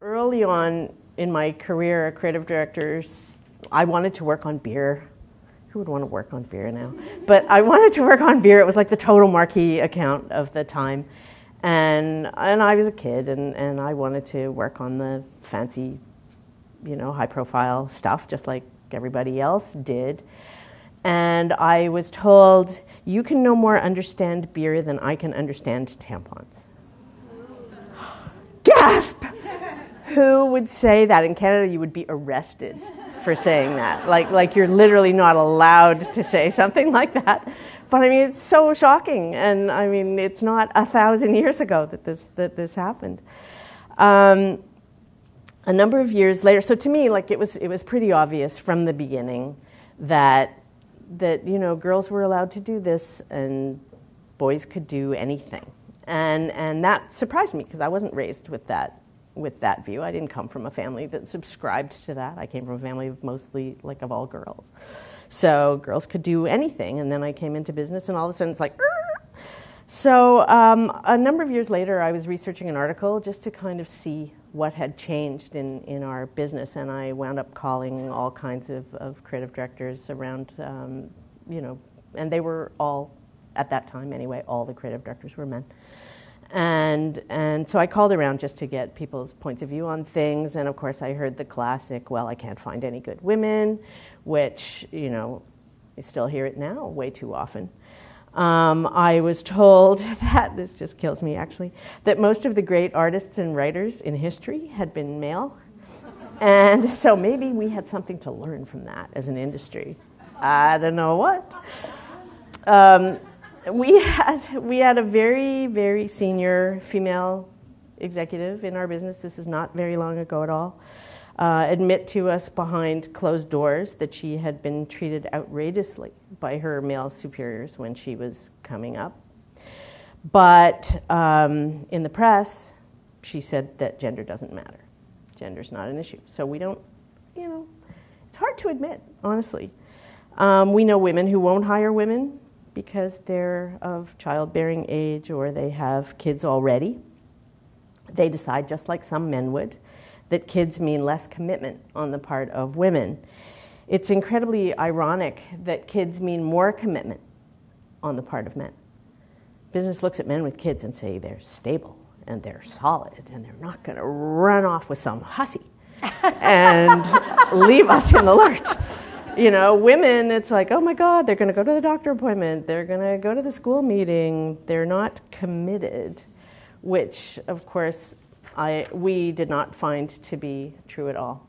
Early on in my career as creative director, I wanted to work on beer. Who would want to work on beer now? But I wanted to work on beer. It was like the total marquee account of the time. And I was a kid, and I wanted to work on the fancy, high-profile stuff, just like everybody else did. And I was told, you can no more understand beer than I can understand tampons. Gasp! Who would say that? In Canada, you would be arrested for saying that. Like you're literally not allowed to say something like that. But I mean, it's so shocking. And I mean, it's not 1,000 years ago that this happened. A number of years later, so to me, like it was pretty obvious from the beginning that girls were allowed to do this and boys could do anything. And that surprised me because I wasn't raised with that view. I didn't come from a family that subscribed to that. I came from a family of mostly of all girls. So girls could do anything, and then I came into business and all of a sudden it's like, Arr! So a number of years later I was researching an article just to kind of see what had changed in our business, and I wound up calling all kinds of creative directors around, and they were all, at that time anyway, all the creative directors were men. And so I called around just to get people's points of view on things, and of course I heard the classic, well, I can't find any good women, which, I still hear it now way too often. I was told that, this just kills me actually, that most of the great artists and writers in history had been male, and so maybe we had something to learn from that as an industry. I don't know what. We had a very, very senior female executive in our business, this is not very long ago at all, admit to us behind closed doors that she had been treated outrageously by her male superiors when she was coming up. But in the press, she said that gender doesn't matter. Gender's not an issue. So we don't, it's hard to admit, honestly. We know women who won't hire women because they're of childbearing age or they have kids already. They decide, just like some men would, that kids mean less commitment on the part of women. It's incredibly ironic that kids mean more commitment on the part of men. Business looks at men with kids and say they're stable and they're solid and they're not going to run off with some hussy and leave us in the lurch. Women, it's like, oh my God, they're going to go to the doctor appointment, they're going to go to the school meeting, they're not committed, which, of course, we did not find to be true at all.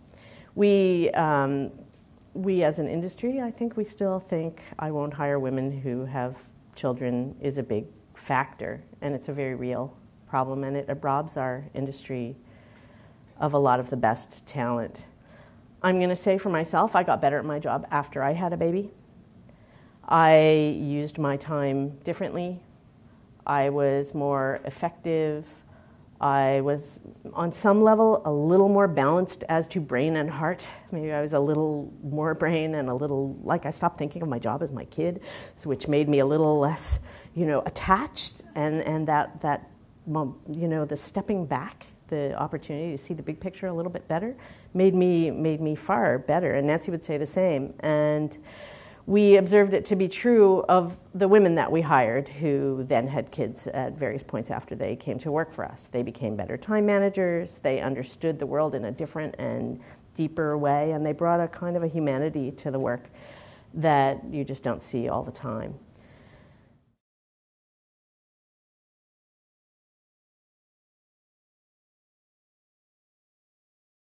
We as an industry, I think we still think I won't hire women who have children is a big factor, and it's a very real problem, and it robs our industry of a lot of the best talent. I'm going to say for myself, I got better at my job after I had a baby. I used my time differently. I was more effective. I was, on some level, a little more balanced as to brain and heart. Maybe I was a little more brain and a little, I stopped thinking of my job as my kid, so which made me a little less, attached. And that the stepping back, the opportunity to see the big picture a little bit better, made me far better. And Nancy would say the same. And we observed it to be true of the women that we hired who then had kids at various points after they came to work for us. They became better time managers, they understood the world in a different and deeper way, and they brought a kind of a humanity to the work that you just don't see all the time.